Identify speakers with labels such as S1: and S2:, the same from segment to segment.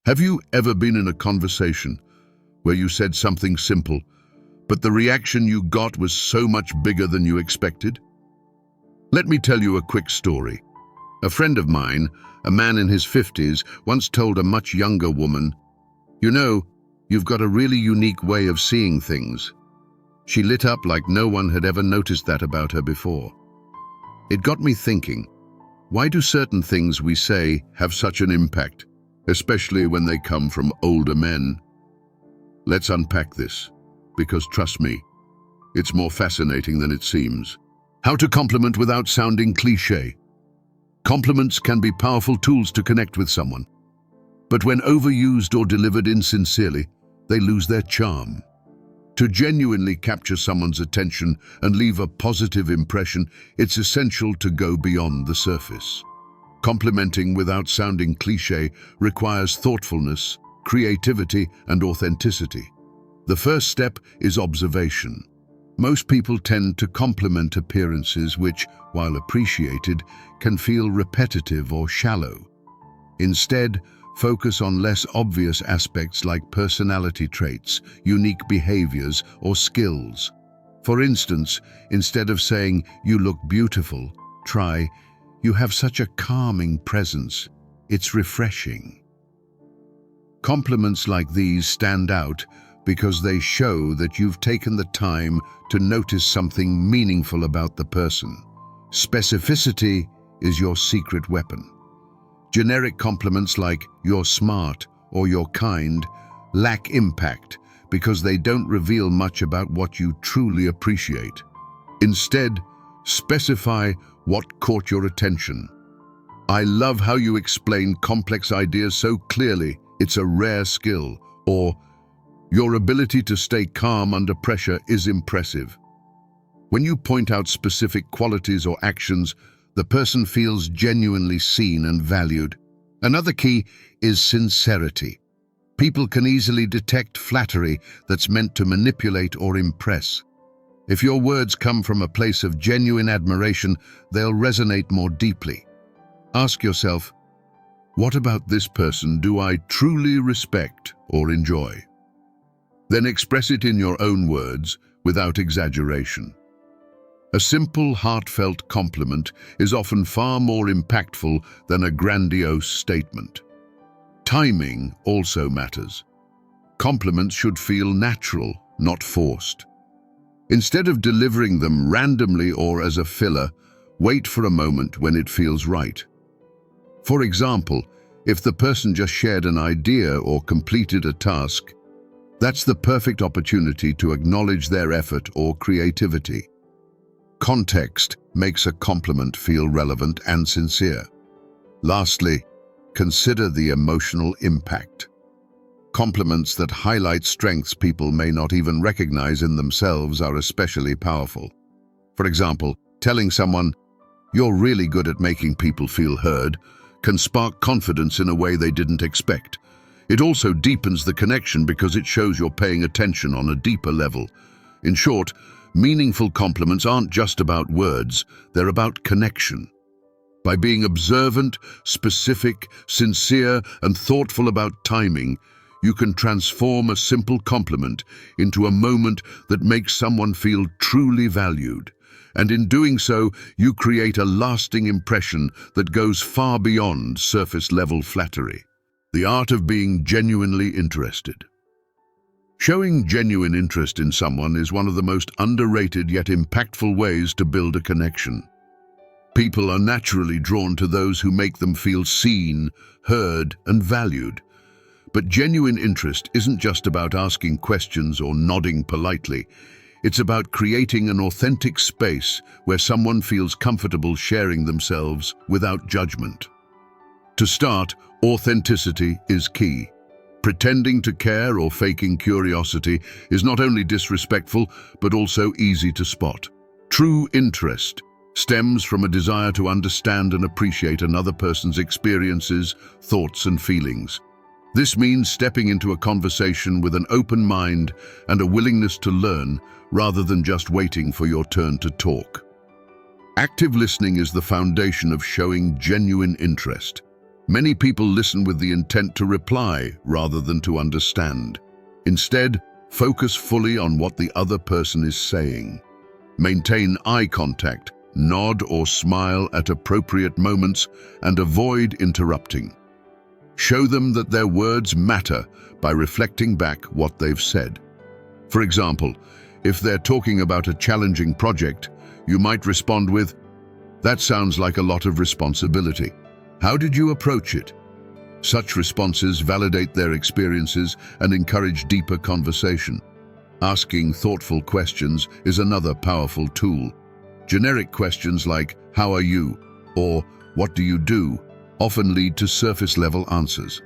S1: Have you ever been in a conversation where you said something simple, but the reaction you got was so much bigger than you expected? Let me tell you a quick story. A friend of mine, a man in his 50s, once told a much younger woman, "You know, you've got a really unique way of seeing things." She lit up like no one had ever noticed that about her before. It got me thinking, why do certain things we say have such an impact, especially when they come from older men? Let's unpack this, because trust me, it's more fascinating than it seems. How to compliment without sounding cliché. Compliments can be powerful tools to connect with someone, but when overused or delivered insincerely, they lose their charm. To genuinely capture someone's attention and leave a positive impression, it's essential to go beyond the surface. Complimenting without sounding cliché requires thoughtfulness, creativity, and authenticity. The first step is observation. Most people tend to compliment appearances which, while appreciated, can feel repetitive or shallow. Instead, focus on less obvious aspects like personality traits, unique behaviors, or skills. For instance, instead of saying, "You look beautiful," try, "You have such a calming presence. It's refreshing." Compliments like these stand out because they show that you've taken the time to notice something meaningful about the person. Specificity is your secret weapon. Generic compliments like "you're smart" or "you're kind" lack impact because they don't reveal much about what you truly appreciate. Instead, specify what caught your attention. "I love how you explain complex ideas so clearly. It's a rare skill." Or, "Your ability to stay calm under pressure is impressive." When you point out specific qualities or actions, the person feels genuinely seen and valued. Another key is sincerity. People can easily detect flattery that's meant to manipulate or impress. If your words come from a place of genuine admiration, they'll resonate more deeply. Ask yourself, what about this person do I truly respect or enjoy? Then express it in your own words without exaggeration. A simple, heartfelt compliment is often far more impactful than a grandiose statement. Timing also matters. Compliments should feel natural, not forced. Instead of delivering them randomly or as a filler, wait for a moment when it feels right. For example, if the person just shared an idea or completed a task, that's the perfect opportunity to acknowledge their effort or creativity. Context makes a compliment feel relevant and sincere. Lastly, consider the emotional impact. Compliments that highlight strengths people may not even recognize in themselves are especially powerful. For example, telling someone, "You're really good at making people feel heard," can spark confidence in a way they didn't expect. It also deepens the connection because it shows you're paying attention on a deeper level. In short, meaningful compliments aren't just about words, they're about connection. By being observant, specific, sincere, and thoughtful about timing, you can transform a simple compliment into a moment that makes someone feel truly valued. And in doing so, you create a lasting impression that goes far beyond surface-level flattery. The art of being genuinely interested. Showing genuine interest in someone is one of the most underrated yet impactful ways to build a connection. People are naturally drawn to those who make them feel seen, heard, and valued. But genuine interest isn't just about asking questions or nodding politely. It's about creating an authentic space where someone feels comfortable sharing themselves without judgment. To start, authenticity is key. Pretending to care or faking curiosity is not only disrespectful, but also easy to spot. True interest stems from a desire to understand and appreciate another person's experiences, thoughts, and feelings. This means stepping into a conversation with an open mind and a willingness to learn, rather than just waiting for your turn to talk. Active listening is the foundation of showing genuine interest. Many people listen with the intent to reply rather than to understand. Instead, focus fully on what the other person is saying. Maintain eye contact, nod or smile at appropriate moments, and avoid interrupting. Show them that their words matter by reflecting back what they've said. For example, if they're talking about a challenging project, you might respond with, "That sounds like a lot of responsibility. How did you approach it?" Such responses validate their experiences and encourage deeper conversation. Asking thoughtful questions is another powerful tool. Generic questions like, "How are you?" or "What do you do?" often lead to surface-level answers.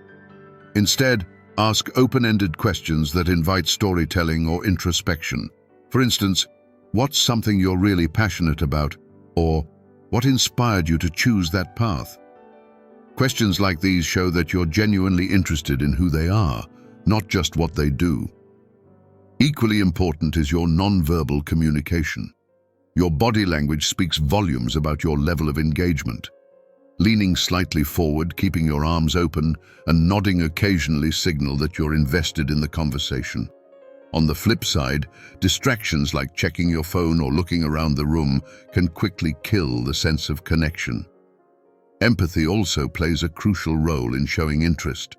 S1: Instead, ask open-ended questions that invite storytelling or introspection. For instance, "What's something you're really passionate about?" or "What inspired you to choose that path?" Questions like these show that you're genuinely interested in who they are, not just what they do. Equally important is your non-verbal communication. Your body language speaks volumes about your level of engagement. Leaning slightly forward, keeping your arms open, and nodding occasionally signal that you're invested in the conversation. On the flip side, distractions like checking your phone or looking around the room can quickly kill the sense of connection. Empathy also plays a crucial role in showing interest.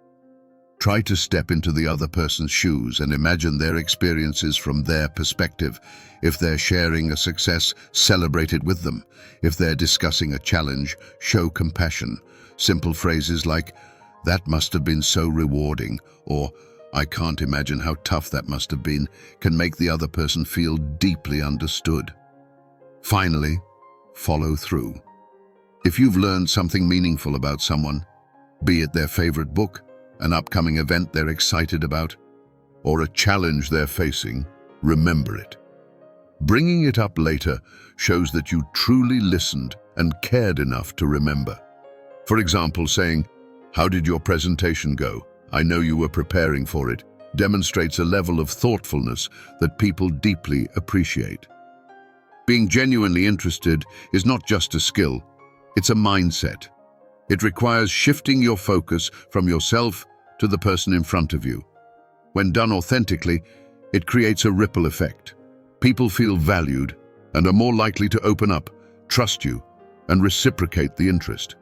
S1: Try to step into the other person's shoes and imagine their experiences from their perspective. If they're sharing a success, celebrate it with them. If they're discussing a challenge, show compassion. Simple phrases like, "That must have been so rewarding," or "I can't imagine how tough that must have been," can make the other person feel deeply understood. Finally, follow through. If you've learned something meaningful about someone, be it their favorite book, an upcoming event they're excited about, or a challenge they're facing, remember it. Bringing it up later shows that you truly listened and cared enough to remember. For example, saying, "How did your presentation go? I know you were preparing for it," demonstrates a level of thoughtfulness that people deeply appreciate. Being genuinely interested is not just a skill, it's a mindset. It requires shifting your focus from yourself to the person in front of you. When done authentically, it creates a ripple effect. People feel valued and are more likely to open up, trust you, and reciprocate the interest.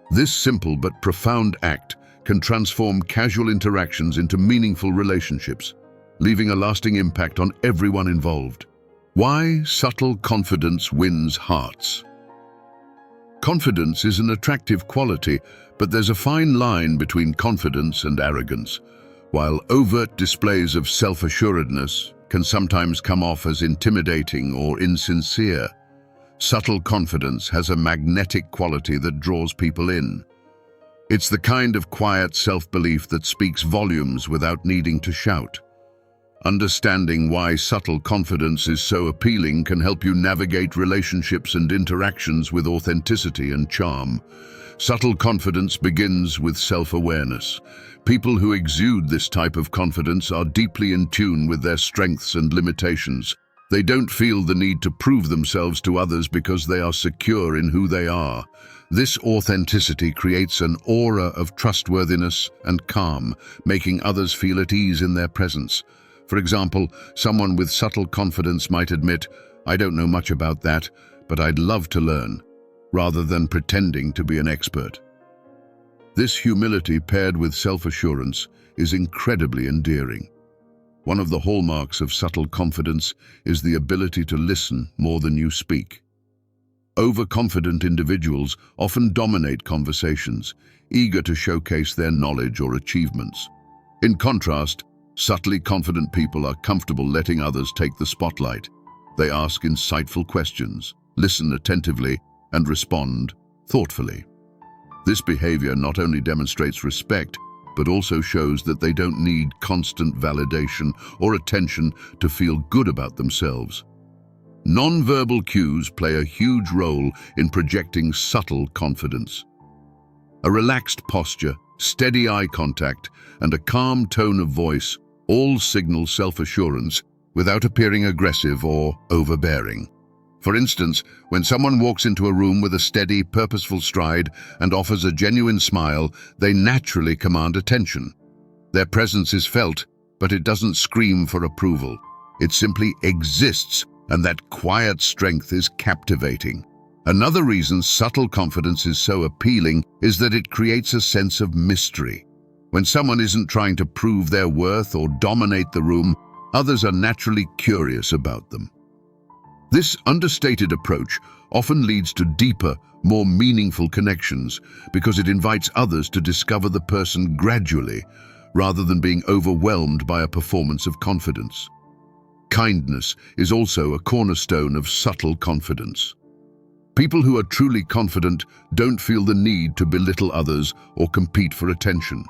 S1: This simple but profound act can transform casual interactions into meaningful relationships, leaving a lasting impact on everyone involved. Why subtle confidence wins hearts? Confidence is an attractive quality, but there's a fine line between confidence and arrogance. While overt displays of self-assuredness can sometimes come off as intimidating or insincere, subtle confidence has a magnetic quality that draws people in. It's the kind of quiet self-belief that speaks volumes without needing to shout. Understanding why subtle confidence is so appealing can help you navigate relationships and interactions with authenticity and charm. Subtle confidence begins with self-awareness. People who exude this type of confidence are deeply in tune with their strengths and limitations. They don't feel the need to prove themselves to others because they are secure in who they are. This authenticity creates an aura of trustworthiness and calm, making others feel at ease in their presence. For example, someone with subtle confidence might admit, "I don't know much about that, but I'd love to learn," rather than pretending to be an expert. This humility paired with self-assurance is incredibly endearing. One of the hallmarks of subtle confidence is the ability to listen more than you speak. Overconfident individuals often dominate conversations, eager to showcase their knowledge or achievements. In contrast, subtly confident people are comfortable letting others take the spotlight. They ask insightful questions, listen attentively, and respond thoughtfully. This behavior not only demonstrates respect, but also shows that they don't need constant validation or attention to feel good about themselves. Non-verbal cues play a huge role in projecting subtle confidence. A relaxed posture, steady eye contact, and a calm tone of voice all signal self-assurance without appearing aggressive or overbearing. For instance, when someone walks into a room with a steady, purposeful stride and offers a genuine smile, they naturally command attention. Their presence is felt, but it doesn't scream for approval. It simply exists, and that quiet strength is captivating. Another reason subtle confidence is so appealing is that it creates a sense of mystery. When someone isn't trying to prove their worth or dominate the room, others are naturally curious about them. This understated approach often leads to deeper, more meaningful connections because it invites others to discover the person gradually, rather than being overwhelmed by a performance of confidence. Kindness is also a cornerstone of subtle confidence. People who are truly confident don't feel the need to belittle others or compete for attention.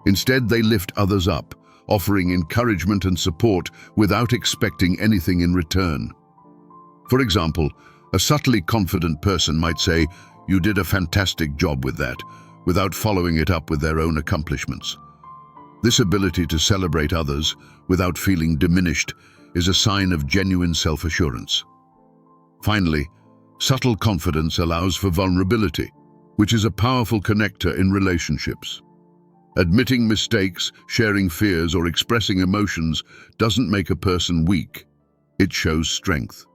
S1: Instead, they lift others up, offering encouragement and support without expecting anything in return. For example, a subtly confident person might say, "You did a fantastic job with that," without following it up with their own accomplishments. This ability to celebrate others without feeling diminished is a sign of genuine self-assurance. Finally, subtle confidence allows for vulnerability, which is a powerful connector in relationships. Admitting mistakes, sharing fears, or expressing emotions doesn't make a person weak. It shows strength.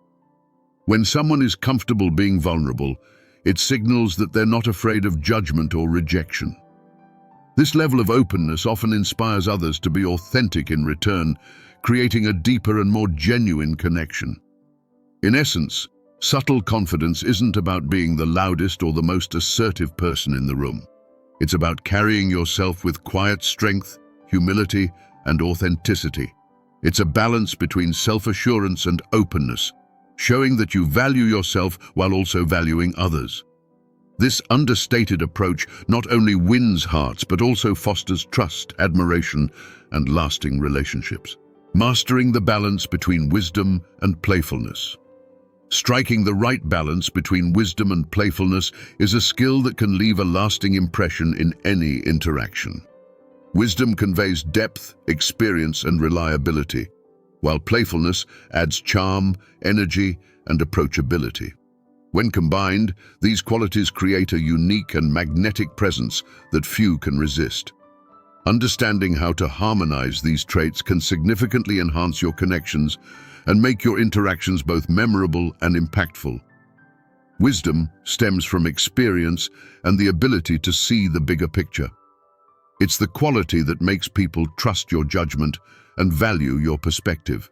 S1: When someone is comfortable being vulnerable, it signals that they're not afraid of judgment or rejection. This level of openness often inspires others to be authentic in return, creating a deeper and more genuine connection. In essence, subtle confidence isn't about being the loudest or the most assertive person in the room. It's about carrying yourself with quiet strength, humility, and authenticity. It's a balance between self-assurance and openness, showing that you value yourself while also valuing others. This understated approach not only wins hearts but also fosters trust, admiration, and lasting relationships. Mastering the balance between wisdom and playfulness. Striking the right balance between wisdom and playfulness is a skill that can leave a lasting impression in any interaction. Wisdom conveys depth, experience, and reliability, while playfulness adds charm, energy, and approachability. When combined, these qualities create a unique and magnetic presence that few can resist. Understanding how to harmonize these traits can significantly enhance your connections and make your interactions both memorable and impactful. Wisdom stems from experience and the ability to see the bigger picture. It's the quality that makes people trust your judgment and value your perspective.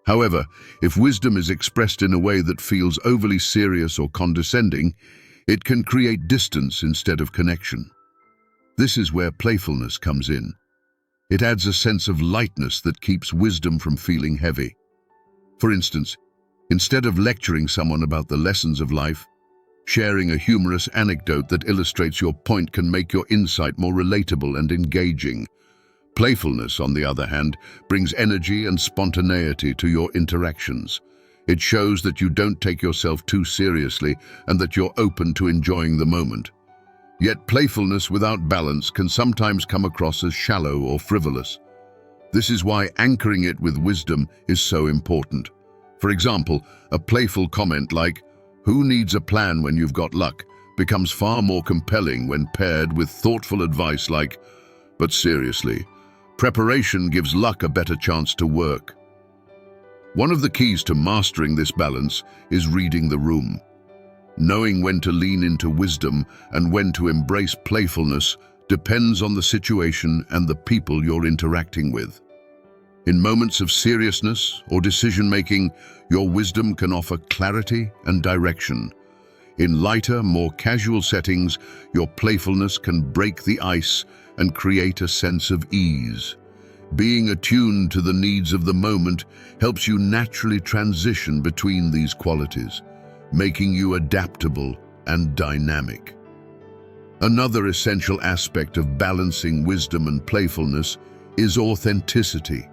S1: However, if wisdom is expressed in a way that feels overly serious or condescending, it can create distance instead of connection. This is where playfulness comes in. It adds a sense of lightness that keeps wisdom from feeling heavy. For instance, instead of lecturing someone about the lessons of life, sharing a humorous anecdote that illustrates your point can make your insight more relatable and engaging. Playfulness, on the other hand, brings energy and spontaneity to your interactions. It shows that you don't take yourself too seriously and that you're open to enjoying the moment. Yet playfulness without balance can sometimes come across as shallow or frivolous. This is why anchoring it with wisdom is so important. For example, a playful comment like, "Who needs a plan when you've got luck?" becomes far more compelling when paired with thoughtful advice like, "But seriously, preparation gives luck a better chance to work." One of the keys to mastering this balance is reading the room. Knowing when to lean into wisdom and when to embrace playfulness depends on the situation and the people you're interacting with. In moments of seriousness or decision-making, your wisdom can offer clarity and direction. In lighter, more casual settings, your playfulness can break the ice and create a sense of ease. Being attuned to the needs of the moment helps you naturally transition between these qualities, making you adaptable and dynamic. Another essential aspect of balancing wisdom and playfulness is authenticity.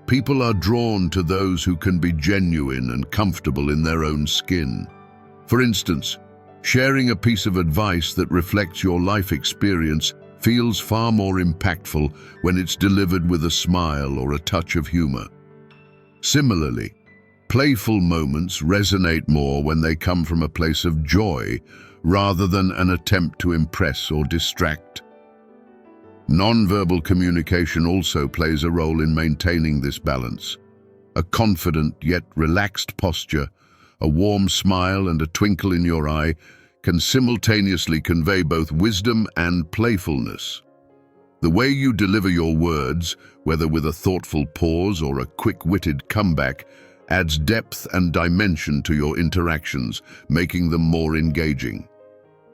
S1: People are drawn to those who can be genuine and comfortable in their own skin. For instance, sharing a piece of advice that reflects your life experience feels far more impactful when it's delivered with a smile or a touch of humor. Similarly, Playful moments resonate more when they come from a place of joy rather than an attempt to impress or distract. Non-verbal communication also plays a role in maintaining this balance. A confident yet relaxed posture, a warm smile and a twinkle in your eye can simultaneously convey both wisdom and playfulness. The way you deliver your words, whether with a thoughtful pause or a quick-witted comeback, adds depth and dimension to your interactions, making them more engaging.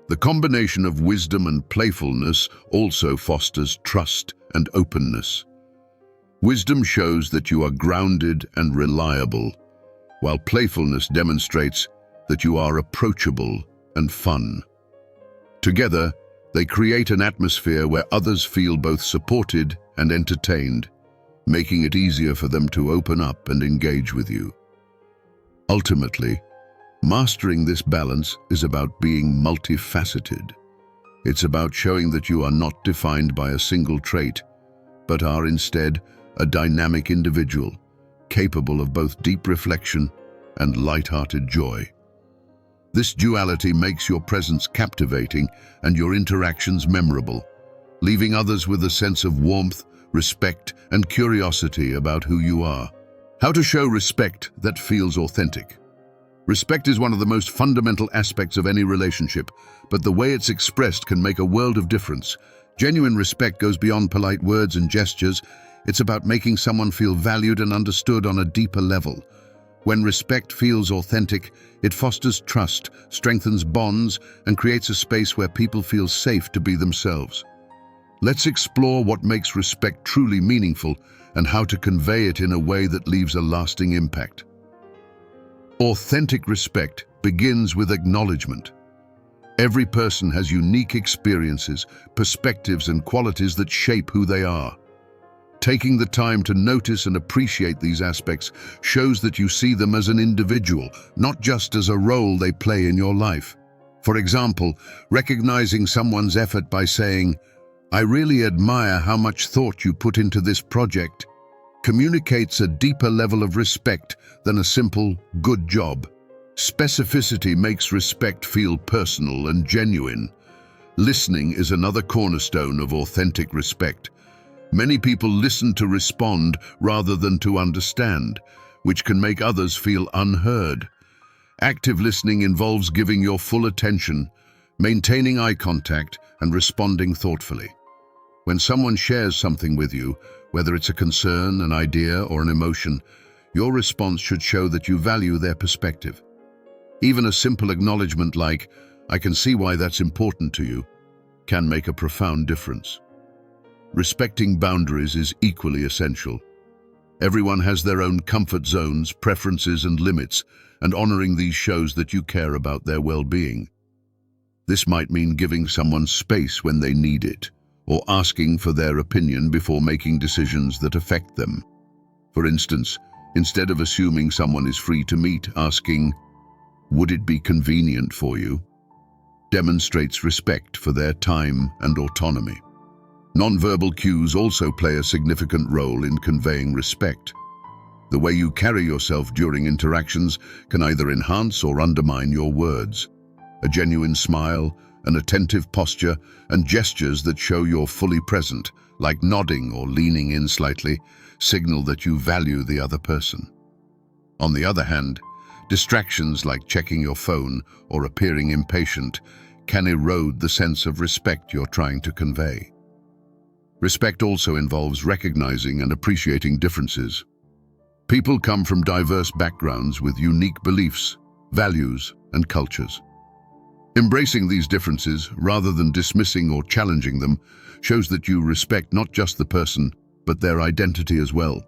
S1: The combination of wisdom and playfulness also fosters trust and openness. Wisdom shows that you are grounded and reliable, while playfulness demonstrates that you are approachable and fun. Together, they create an atmosphere where others feel both supported and entertained, making it easier for them to open up and engage with you. Ultimately, mastering this balance is about being multifaceted. It's about showing that you are not defined by a single trait, but are instead a dynamic individual, capable of both deep reflection and light-hearted joy. This duality makes your presence captivating and your interactions memorable, leaving others with a sense of warmth, respect, and curiosity about who you are. How to show respect that feels authentic. Respect is one of the most fundamental aspects of any relationship, but the way it's expressed can make a world of difference. Genuine respect goes beyond polite words and gestures. It's about making someone feel valued and understood on a deeper level. When respect feels authentic, it fosters trust, strengthens bonds, and creates a space where people feel safe to be themselves. Let's explore what makes respect truly meaningful and how to convey it in a way that leaves a lasting impact. Authentic respect begins with acknowledgement. Every person has unique experiences, perspectives, and qualities that shape who they are. Taking the time to notice and appreciate these aspects shows that you see them as an individual, not just as a role they play in your life. For example, recognizing someone's effort by saying, "I really admire how much thought you put into this project," communicates a deeper level of respect than a simple "good job." Specificity makes respect feel personal and genuine. Listening is another cornerstone of authentic respect. Many people listen to respond rather than to understand, which can make others feel unheard. Active listening involves giving your full attention, maintaining eye contact, and responding thoughtfully. When someone shares something with you, whether it's a concern, an idea, or an emotion, your response should show that you value their perspective. Even a simple acknowledgement like, "I can see why that's important to you," can make a profound difference. Respecting boundaries is equally essential. Everyone has their own comfort zones, preferences, and limits, and honoring these shows that you care about their well-being. This might mean giving someone space when they need it, or asking for their opinion before making decisions that affect them. For instance, instead of assuming someone is free to meet, asking, "Would it be convenient for you?" demonstrates respect for their time and autonomy. Nonverbal cues also play a significant role in conveying respect. The way you carry yourself during interactions can either enhance or undermine your words. A genuine smile, an attentive posture, and gestures that show you're fully present, like nodding or leaning in slightly, signal that you value the other person. On the other hand, distractions like checking your phone or appearing impatient can erode the sense of respect you're trying to convey. Respect also involves recognizing and appreciating differences. People come from diverse backgrounds with unique beliefs, values, and cultures. Embracing these differences, rather than dismissing or challenging them, shows that you respect not just the person, but their identity as well.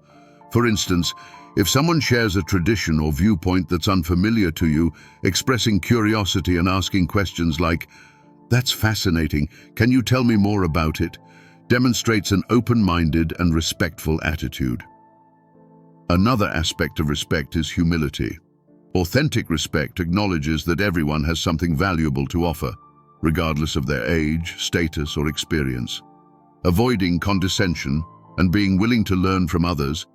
S1: For instance, if someone shares a tradition or viewpoint that's unfamiliar to you, expressing curiosity and asking questions like, "That's fascinating, can you tell me more about it?" demonstrates an open-minded and respectful attitude. Another aspect of respect is humility. Authentic respect acknowledges that everyone has something valuable to offer, regardless of their age, status, or experience. Avoiding condescension and being willing to learn from others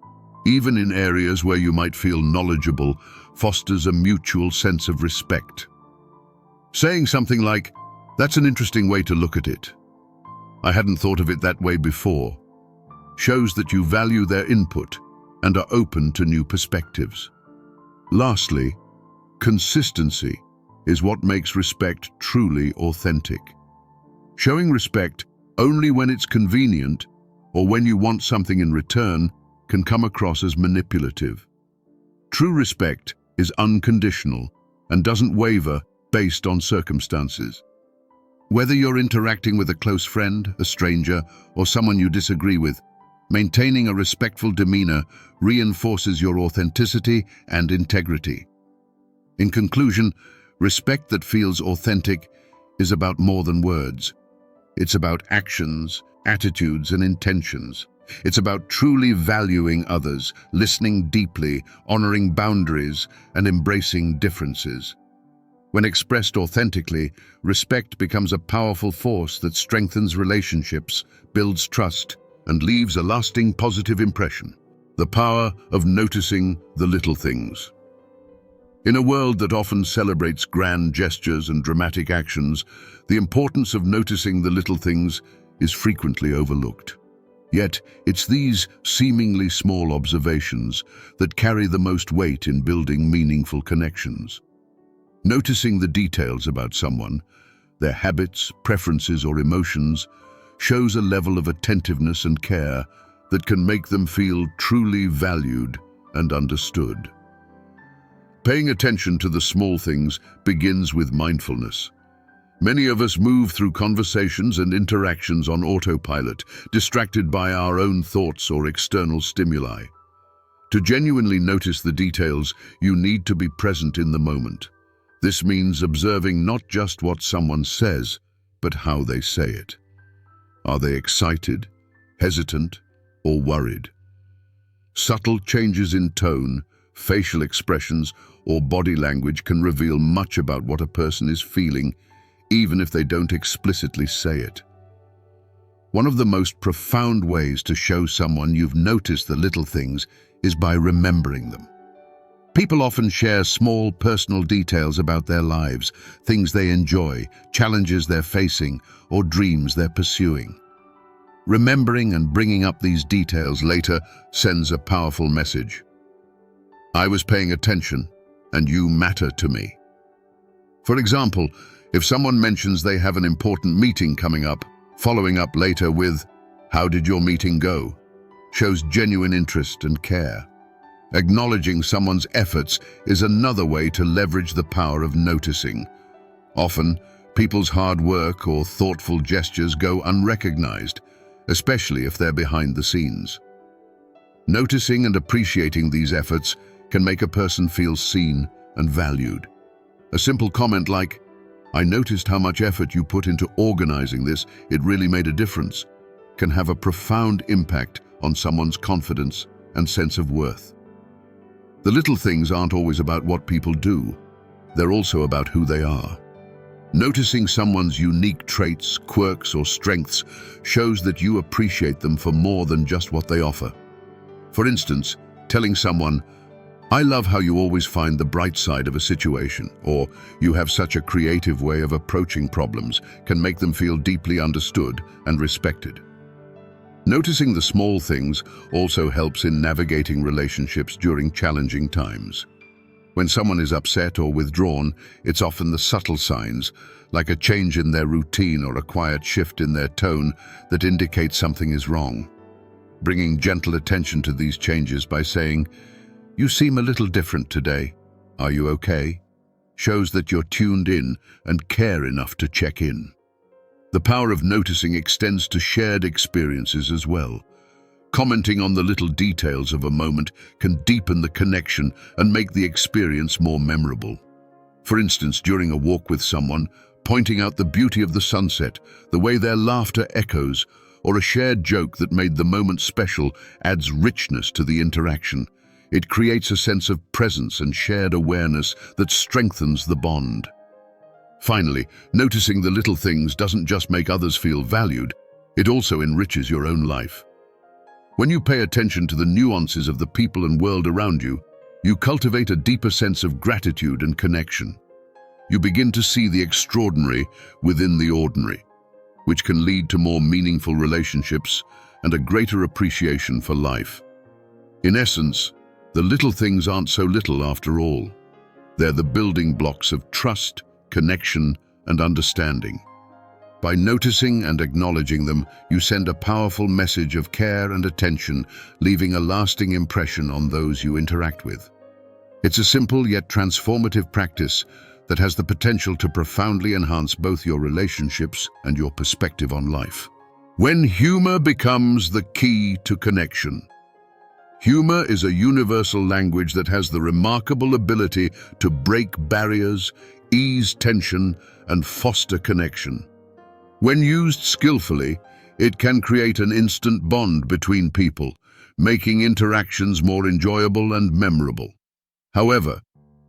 S1: even in areas where you might feel knowledgeable, fosters a mutual sense of respect. Saying something like, "That's an interesting way to look at it. I hadn't thought of it that way before," shows that you value their input and are open to new perspectives. Lastly, consistency is what makes respect truly authentic. Showing respect only when it's convenient or when you want something in return can come across as manipulative. True respect is unconditional and doesn't waver based on circumstances. Whether you're interacting with a close friend, a stranger, or someone you disagree with, maintaining a respectful demeanor reinforces your authenticity and integrity. In conclusion, respect that feels authentic is about more than words. It's about actions, attitudes, and intentions. It's about truly valuing others, listening deeply, honoring boundaries, and embracing differences. When expressed authentically, respect becomes a powerful force that strengthens relationships, builds trust, and leaves a lasting positive impression. The power of noticing the little things. In a world that often celebrates grand gestures and dramatic actions, the importance of noticing the little things is frequently overlooked. Yet, it's these seemingly small observations that carry the most weight in building meaningful connections. Noticing the details about someone, their habits, preferences, or emotions, shows a level of attentiveness and care that can make them feel truly valued and understood. Paying attention to the small things begins with mindfulness. Many of us move through conversations and interactions on autopilot, distracted by our own thoughts or external stimuli. To genuinely notice the details, you need to be present in the moment. This means observing not just what someone says, but how they say it. Are they excited, hesitant, or worried? Subtle changes in tone, facial expressions, or body language can reveal much about what a person is feeling, even if they don't explicitly say it. One of the most profound ways to show someone you've noticed the little things is by remembering them. People often share small personal details about their lives, things they enjoy, challenges they're facing, or dreams they're pursuing. Remembering and bringing up these details later sends a powerful message. I was paying attention, and you matter to me. For example, if someone mentions they have an important meeting coming up, following up later with, "How did your meeting go?" shows genuine interest and care. Acknowledging someone's efforts is another way to leverage the power of noticing. Often, people's hard work or thoughtful gestures go unrecognized, especially if they're behind the scenes. Noticing and appreciating these efforts can make a person feel seen and valued. A simple comment like, "I noticed how much effort you put into organizing this, it really made a difference," can have a profound impact on someone's confidence and sense of worth. The little things aren't always about what people do, they're also about who they are. Noticing someone's unique traits, quirks, or strengths shows that you appreciate them for more than just what they offer. For instance, telling someone, "I love how you always find the bright side of a situation," or "You have such a creative way of approaching problems," can make them feel deeply understood and respected. Noticing the small things also helps in navigating relationships during challenging times. When someone is upset or withdrawn, it's often the subtle signs, like a change in their routine or a quiet shift in their tone, that indicate something is wrong. Bringing gentle attention to these changes by saying, "You seem a little different today. Are you okay?" shows that you're tuned in and care enough to check in. The power of noticing extends to shared experiences as well. Commenting on the little details of a moment can deepen the connection and make the experience more memorable. For instance, during a walk with someone, pointing out the beauty of the sunset, the way their laughter echoes, or a shared joke that made the moment special adds richness to the interaction. It creates a sense of presence and shared awareness that strengthens the bond. Finally, noticing the little things doesn't just make others feel valued, it also enriches your own life. When you pay attention to the nuances of the people and world around you, you cultivate a deeper sense of gratitude and connection. You begin to see the extraordinary within the ordinary, which can lead to more meaningful relationships and a greater appreciation for life. In essence, the little things aren't so little after all. They're the building blocks of trust, connection, and understanding. By noticing and acknowledging them, you send a powerful message of care and attention, leaving a lasting impression on those you interact with. It's a simple yet transformative practice that has the potential to profoundly enhance both your relationships and your perspective on life. When humor becomes the key to connection. Humor is a universal language that has the remarkable ability to break barriers, ease tension, and foster connection. When used skillfully, it can create an instant bond between people, making interactions more enjoyable and memorable. However,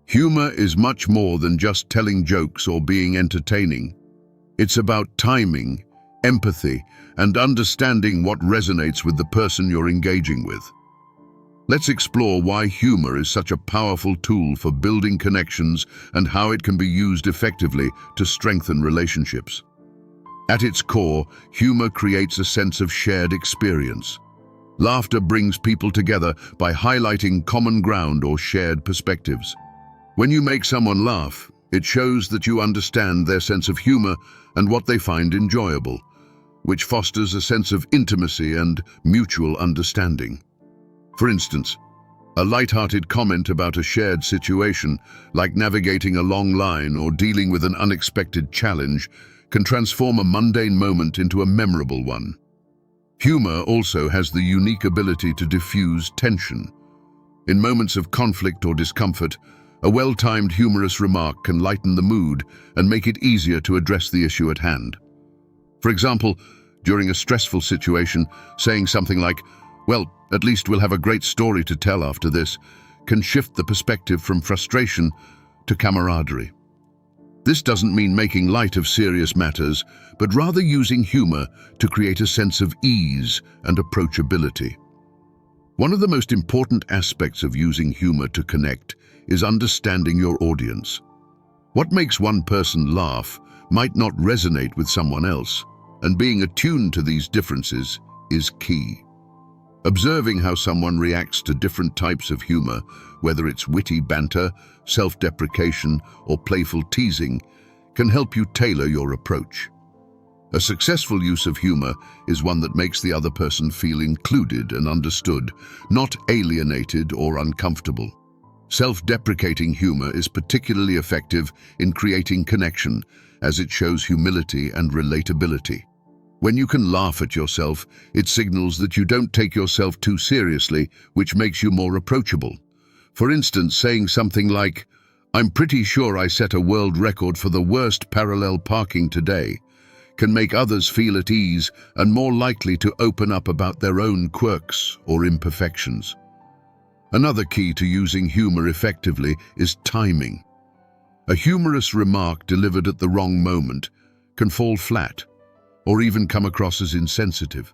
S1: humor is much more than just telling jokes or being entertaining. It's about timing, empathy, and understanding what resonates with the person you're engaging with. Let's explore why humor is such a powerful tool for building connections and how it can be used effectively to strengthen relationships. At its core, humor creates a sense of shared experience. Laughter brings people together by highlighting common ground or shared perspectives. When you make someone laugh, it shows that you understand their sense of humor and what they find enjoyable, which fosters a sense of intimacy and mutual understanding. For instance, a light-hearted comment about a shared situation, like navigating a long line or dealing with an unexpected challenge, can transform a mundane moment into a memorable one. Humor also has the unique ability to diffuse tension. In moments of conflict or discomfort, a well-timed humorous remark can lighten the mood and make it easier to address the issue at hand. For example, during a stressful situation, saying something like, "Well, at least we'll have a great story to tell after this," can shift the perspective from frustration to camaraderie. This doesn't mean making light of serious matters, but rather using humor to create a sense of ease and approachability. One of the most important aspects of using humor to connect is understanding your audience. What makes one person laugh might not resonate with someone else, and being attuned to these differences is key. Observing how someone reacts to different types of humor, whether it's witty banter, self-deprecation, or playful teasing, can help you tailor your approach. A successful use of humor is one that makes the other person feel included and understood, not alienated or uncomfortable. Self-deprecating humor is particularly effective in creating connection, as it shows humility and relatability. When you can laugh at yourself, it signals that you don't take yourself too seriously, which makes you more approachable. For instance, saying something like, "I'm pretty sure I set a world record for the worst parallel parking today," can make others feel at ease and more likely to open up about their own quirks or imperfections. Another key to using humor effectively is timing. A humorous remark delivered at the wrong moment can fall flat, or even come across as insensitive.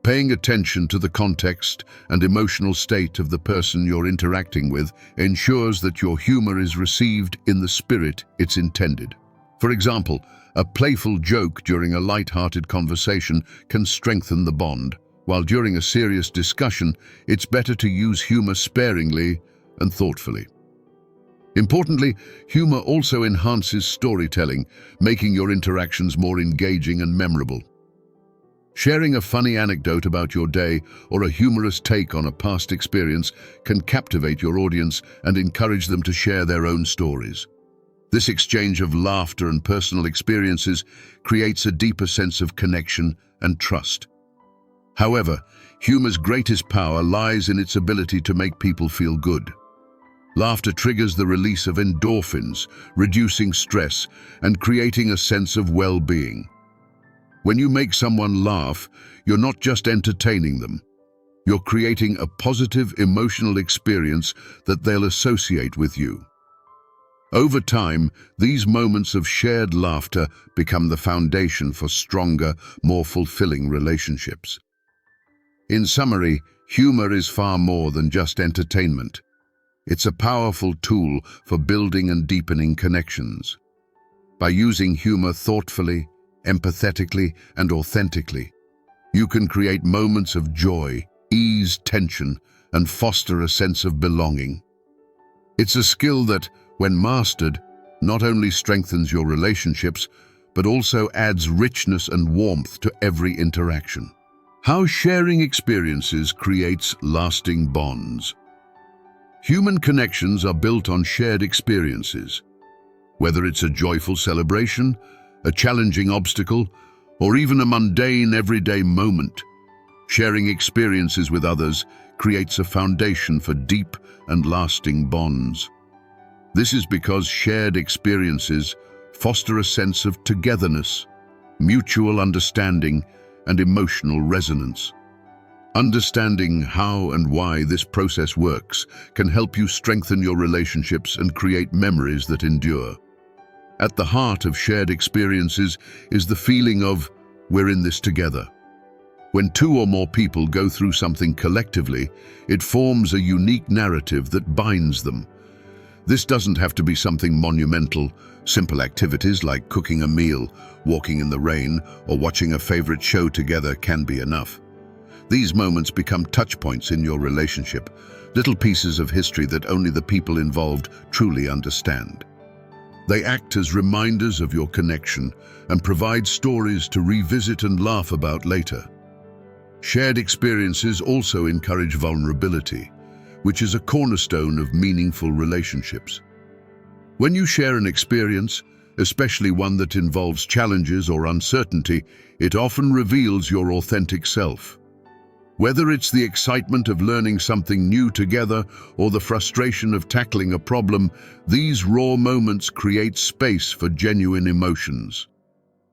S1: Paying attention to the context and emotional state of the person you're interacting with ensures that your humor is received in the spirit it's intended. For example, a playful joke during a light-hearted conversation can strengthen the bond, while during a serious discussion, it's better to use humor sparingly and thoughtfully. Importantly, humor also enhances storytelling, making your interactions more engaging and memorable. Sharing a funny anecdote about your day or a humorous take on a past experience can captivate your audience and encourage them to share their own stories. This exchange of laughter and personal experiences creates a deeper sense of connection and trust. However, humor's greatest power lies in its ability to make people feel good. Laughter triggers the release of endorphins, reducing stress and creating a sense of well-being. When you make someone laugh, you're not just entertaining them. You're creating a positive emotional experience that they'll associate with you. Over time, these moments of shared laughter become the foundation for stronger, more fulfilling relationships. In summary, humor is far more than just entertainment. It's a powerful tool for building and deepening connections. By using humor thoughtfully, empathetically, and authentically, you can create moments of joy, ease tension, and foster a sense of belonging. It's a skill that, when mastered, not only strengthens your relationships, but also adds richness and warmth to every interaction. How sharing experiences creates lasting bonds. Human connections are built on shared experiences. Whether it's a joyful celebration, a challenging obstacle, or even a mundane everyday moment, sharing experiences with others creates a foundation for deep and lasting bonds. This is because shared experiences foster a sense of togetherness, mutual understanding, and emotional resonance. Understanding how and why this process works can help you strengthen your relationships and create memories that endure. At the heart of shared experiences is the feeling of, "We're in this together." When two or more people go through something collectively, it forms a unique narrative that binds them. This doesn't have to be something monumental. Simple activities like cooking a meal, walking in the rain, or watching a favorite show together can be enough. These moments become touch points in your relationship, little pieces of history that only the people involved truly understand. They act as reminders of your connection and provide stories to revisit and laugh about later. Shared experiences also encourage vulnerability, which is a cornerstone of meaningful relationships. When you share an experience, especially one that involves challenges or uncertainty, it often reveals your authentic self. Whether it's the excitement of learning something new together or the frustration of tackling a problem, these raw moments create space for genuine emotions.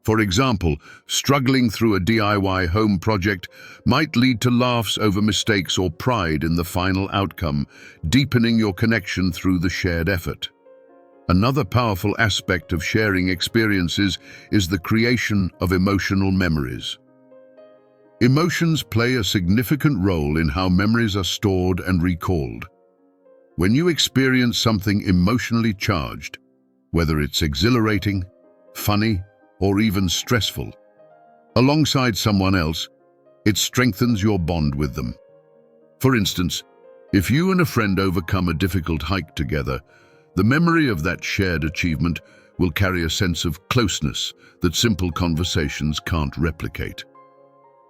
S1: For example, struggling through a DIY home project might lead to laughs over mistakes or pride in the final outcome, deepening your connection through the shared effort. Another powerful aspect of sharing experiences is the creation of emotional memories. Emotions play a significant role in how memories are stored and recalled. When you experience something emotionally charged, whether it's exhilarating, funny, or even stressful, alongside someone else, it strengthens your bond with them. For instance, if you and a friend overcome a difficult hike together, the memory of that shared achievement will carry a sense of closeness that simple conversations can't replicate.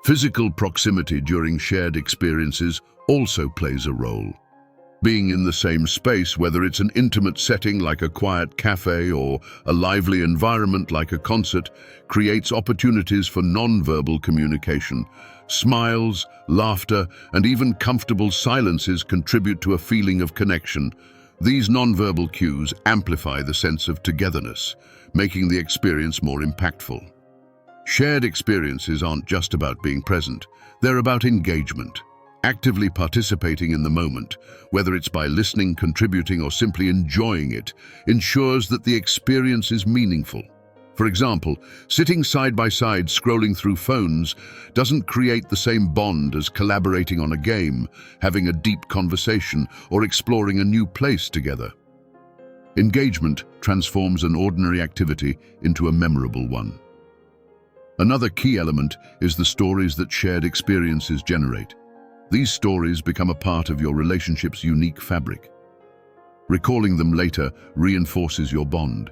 S1: Physical proximity during shared experiences also plays a role. Being in the same space, whether it's an intimate setting like a quiet cafe or a lively environment like a concert, creates opportunities for non-verbal communication. Smiles, laughter, and even comfortable silences contribute to a feeling of connection. These non-verbal cues amplify the sense of togetherness, making the experience more impactful. Shared experiences aren't just about being present, they're about engagement. Actively participating in the moment, whether it's by listening, contributing, or simply enjoying it, ensures that the experience is meaningful. For example, sitting side by side scrolling through phones doesn't create the same bond as collaborating on a game, having a deep conversation, or exploring a new place together. Engagement transforms an ordinary activity into a memorable one. Another key element is the stories that shared experiences generate. These stories become a part of your relationship's unique fabric. Recalling them later reinforces your bond,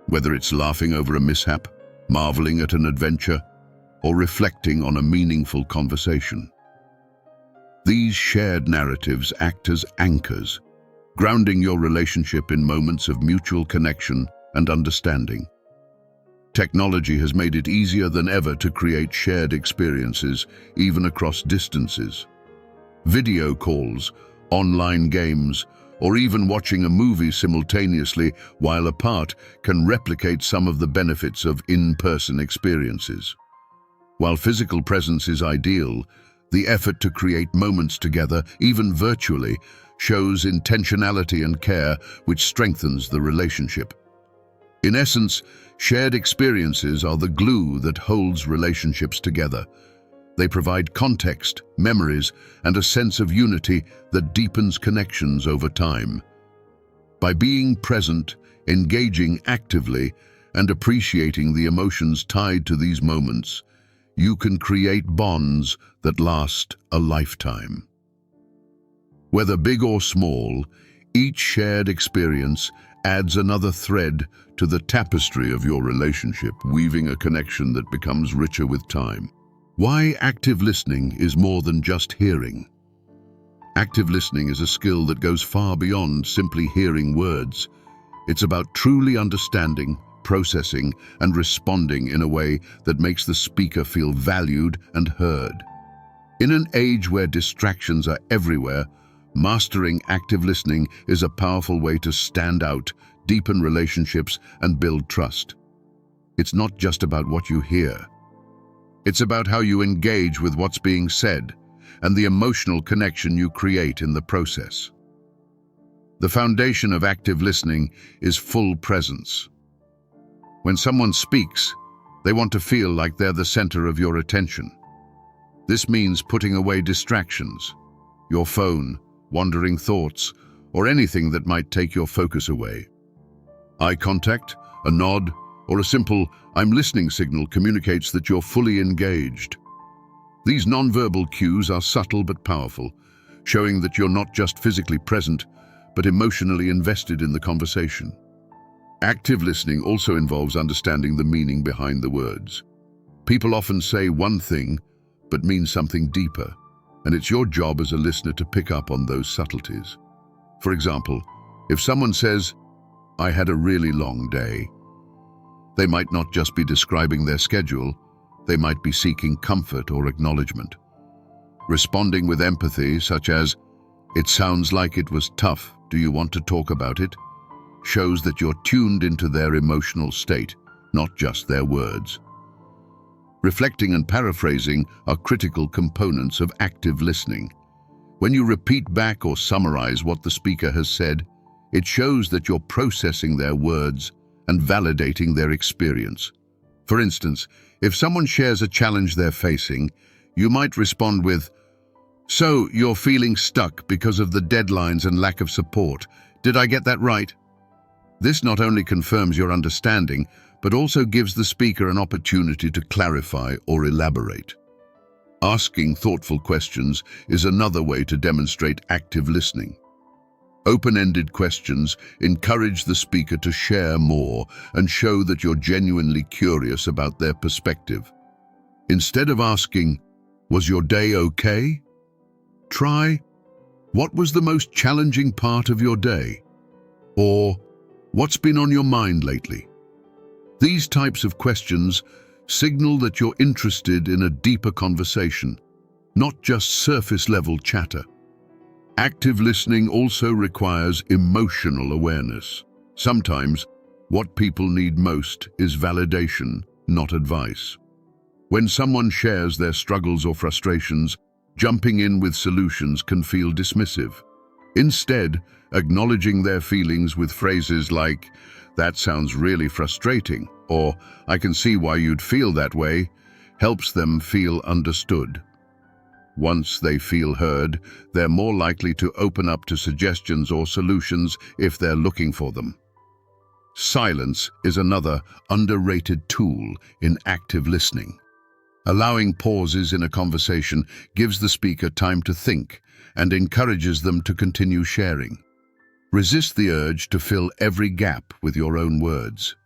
S1: whether it's laughing over a mishap, marveling at an adventure, or reflecting on a meaningful conversation. These shared narratives act as anchors, grounding your relationship in moments of mutual connection and understanding. Technology has made it easier than ever to create shared experiences, even across distances. Video calls, online games, or even watching a movie simultaneously while apart can replicate some of the benefits of in-person experiences. While physical presence is ideal, the effort to create moments together, even virtually, shows intentionality and care, which strengthens the relationship. In essence, shared experiences are the glue that holds relationships together. They provide context, memories, and a sense of unity that deepens connections over time. By being present, engaging actively, and appreciating the emotions tied to these moments, you can create bonds that last a lifetime. Whether big or small, each shared experience adds another thread to the tapestry of your relationship, weaving a connection that becomes richer with time. Why active listening is more than just hearing. Active listening is a skill that goes far beyond simply hearing words. It's about truly understanding, processing, and responding in a way that makes the speaker feel valued and heard. In an age where distractions are everywhere, mastering active listening is a powerful way to stand out, deepen relationships, and build trust. It's not just about what you hear. It's about how you engage with what's being said and the emotional connection you create in the process. The foundation of active listening is full presence. When someone speaks, they want to feel like they're the center of your attention. This means putting away distractions, your phone, wandering thoughts, or anything that might take your focus away. Eye contact, a nod, or a simple "I'm listening" signal communicates that you're fully engaged. These nonverbal cues are subtle but powerful, showing that you're not just physically present, but emotionally invested in the conversation. Active listening also involves understanding the meaning behind the words. People often say one thing, but mean something deeper, and it's your job as a listener to pick up on those subtleties. For example, if someone says, "I had a really long day," they might not just be describing their schedule, they might be seeking comfort or acknowledgement. Responding with empathy, such as, "It sounds like it was tough, do you want to talk about it?" shows that you're tuned into their emotional state, not just their words. Reflecting and paraphrasing are critical components of active listening. When you repeat back or summarize what the speaker has said, it shows that you're processing their words and validating their experience. For instance, if someone shares a challenge they're facing, you might respond with, "So, you're feeling stuck because of the deadlines and lack of support. Did I get that right?" This not only confirms your understanding, but also gives the speaker an opportunity to clarify or elaborate. Asking thoughtful questions is another way to demonstrate active listening. Open-ended questions encourage the speaker to share more and show that you're genuinely curious about their perspective. Instead of asking, "Was your day okay?" try, "What was the most challenging part of your day?" Or, "What's been on your mind lately?" These types of questions signal that you're interested in a deeper conversation, not just surface-level chatter. Active listening also requires emotional awareness. Sometimes, what people need most is validation, not advice. When someone shares their struggles or frustrations, jumping in with solutions can feel dismissive. Instead, acknowledging their feelings with phrases like, "That sounds really frustrating," or "I can see why you'd feel that way," helps them feel understood. Once they feel heard, they're more likely to open up to suggestions or solutions if they're looking for them. Silence is another underrated tool in active listening. Allowing pauses in a conversation gives the speaker time to think and encourages them to continue sharing. Resist the urge to fill every gap with your own words.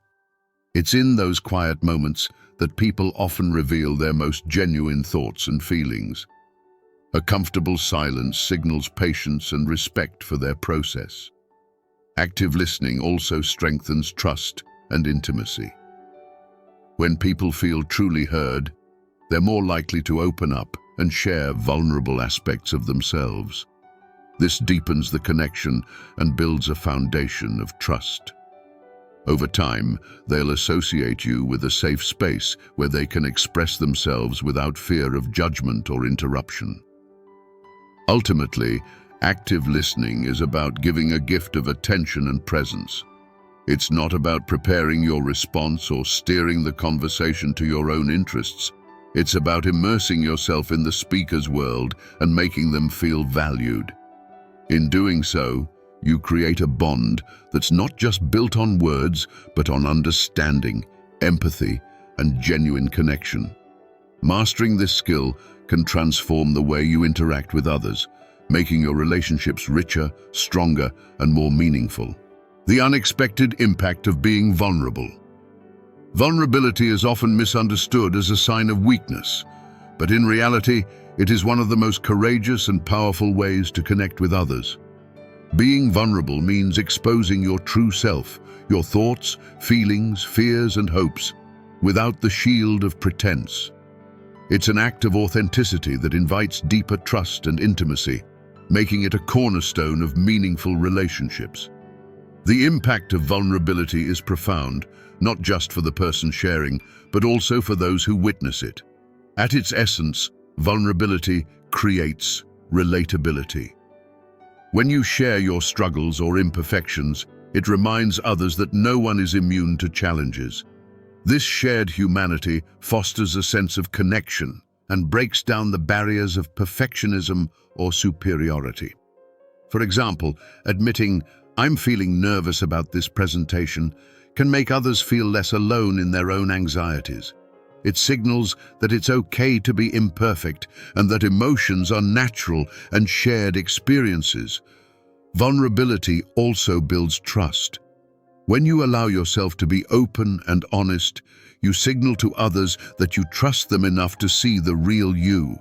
S1: It's in those quiet moments that people often reveal their most genuine thoughts and feelings. A comfortable silence signals patience and respect for their process. Active listening also strengthens trust and intimacy. When people feel truly heard, they're more likely to open up and share vulnerable aspects of themselves. This deepens the connection and builds a foundation of trust. Over time, they'll associate you with a safe space where they can express themselves without fear of judgment or interruption. Ultimately, active listening is about giving a gift of attention and presence. It's not about preparing your response or steering the conversation to your own interests, It's about immersing yourself in the speaker's world and making them feel valued. In doing so, you create a bond that's not just built on words, but on understanding, empathy, and genuine connection. Mastering this skill can transform the way you interact with others, making your relationships richer, stronger, and more meaningful. The unexpected impact of being vulnerable. Vulnerability is often misunderstood as a sign of weakness, but in reality, it is one of the most courageous and powerful ways to connect with others. Being vulnerable means exposing your true self, your thoughts, feelings, fears, and hopes, without the shield of pretense. It's an act of authenticity that invites deeper trust and intimacy, making it a cornerstone of meaningful relationships. The impact of vulnerability is profound, not just for the person sharing, but also for those who witness it. At its essence, vulnerability creates relatability. When you share your struggles or imperfections, it reminds others that no one is immune to challenges. This shared humanity fosters a sense of connection and breaks down the barriers of perfectionism or superiority. For example, admitting, "I'm feeling nervous about this presentation," can make others feel less alone in their own anxieties. It signals that it's okay to be imperfect and that emotions are natural and shared experiences. Vulnerability also builds trust. When you allow yourself to be open and honest, you signal to others that you trust them enough to see the real you.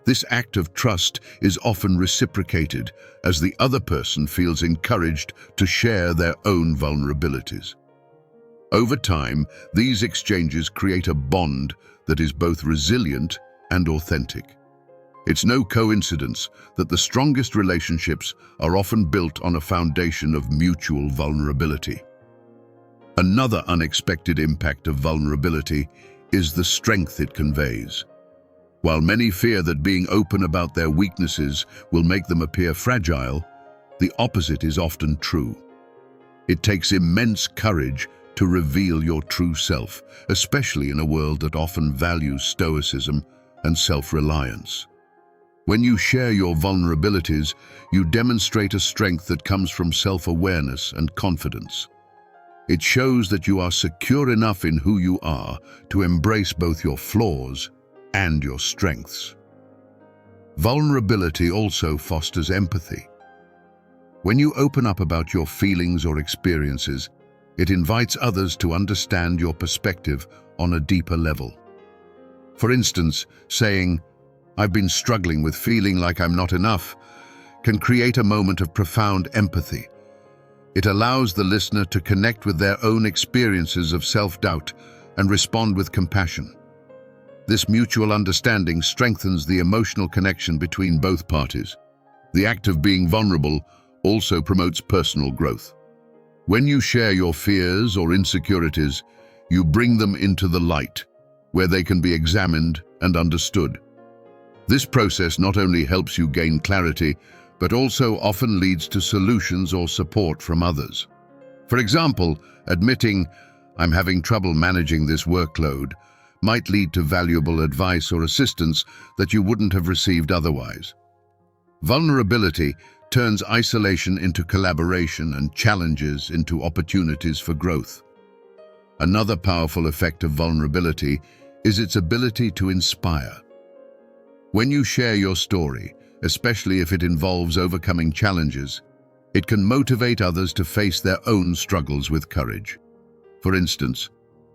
S1: This act of trust is often reciprocated as the other person feels encouraged to share their own vulnerabilities. Over time, these exchanges create a bond that is both resilient and authentic. It's no coincidence that the strongest relationships are often built on a foundation of mutual vulnerability. Another unexpected impact of vulnerability is the strength it conveys. While many fear that being open about their weaknesses will make them appear fragile, the opposite is often true. It takes immense courage to reveal your true self, especially in a world that often values stoicism and self-reliance. When you share your vulnerabilities, you demonstrate a strength that comes from self-awareness and confidence. It shows that you are secure enough in who you are to embrace both your flaws and your strengths. Vulnerability also fosters empathy. When you open up about your feelings or experiences, it invites others to understand your perspective on a deeper level. For instance, saying, "I've been struggling with feeling like I'm not enough," can create a moment of profound empathy. It allows the listener to connect with their own experiences of self-doubt and respond with compassion. This mutual understanding strengthens the emotional connection between both parties. The act of being vulnerable also promotes personal growth. When you share your fears or insecurities, you bring them into the light, where they can be examined and understood. This process not only helps you gain clarity, but also often leads to solutions or support from others. For example, admitting, "I'm having trouble managing this workload," might lead to valuable advice or assistance that you wouldn't have received otherwise. Vulnerability turns isolation into collaboration and challenges into opportunities for growth. Another powerful effect of vulnerability is its ability to inspire. When you share your story, especially if it involves overcoming challenges, it can motivate others to face their own struggles with courage. For instance,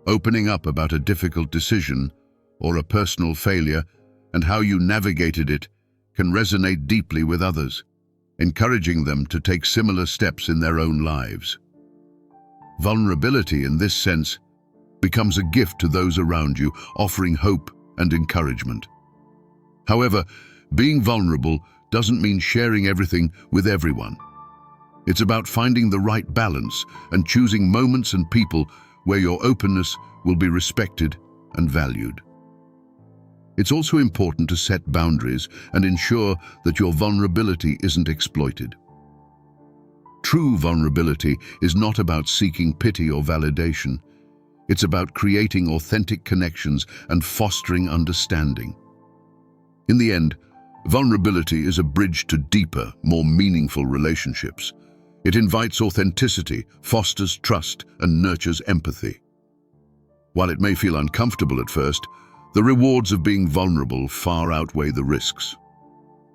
S1: opening up about a difficult decision or a personal failure and how you navigated it can resonate deeply with others, encouraging them to take similar steps in their own lives. Vulnerability, in this sense, becomes a gift to those around you, offering hope and encouragement. However, being vulnerable doesn't mean sharing everything with everyone. It's about finding the right balance and choosing moments and people where your openness will be respected and valued. It's also important to set boundaries and ensure that your vulnerability isn't exploited. True vulnerability is not about seeking pity or validation. It's about creating authentic connections and fostering understanding. In the end, vulnerability is a bridge to deeper, more meaningful relationships. It invites authenticity, fosters trust, and nurtures empathy. While it may feel uncomfortable at first, the rewards of being vulnerable far outweigh the risks.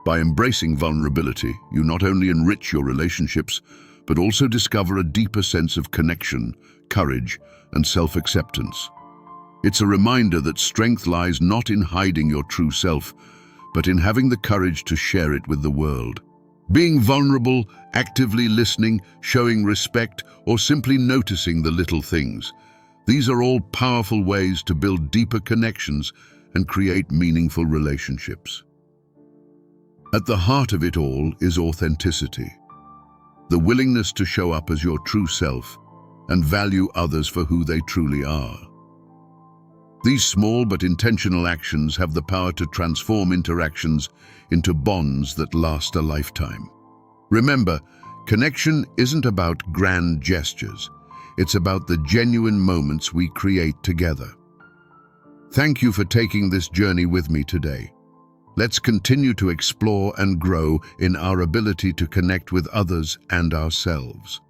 S1: By embracing vulnerability, you not only enrich your relationships, but also discover a deeper sense of connection, courage, and self-acceptance. It's a reminder that strength lies not in hiding your true self, but in having the courage to share it with the world. Being vulnerable, actively listening, showing respect, or simply noticing the little things. These are all powerful ways to build deeper connections and create meaningful relationships. At the heart of it all is authenticity, the willingness to show up as your true self and value others for who they truly are. These small but intentional actions have the power to transform interactions into bonds that last a lifetime. Remember, connection isn't about grand gestures. It's about the genuine moments we create together. Thank you for taking this journey with me today. Let's continue to explore and grow in our ability to connect with others and ourselves.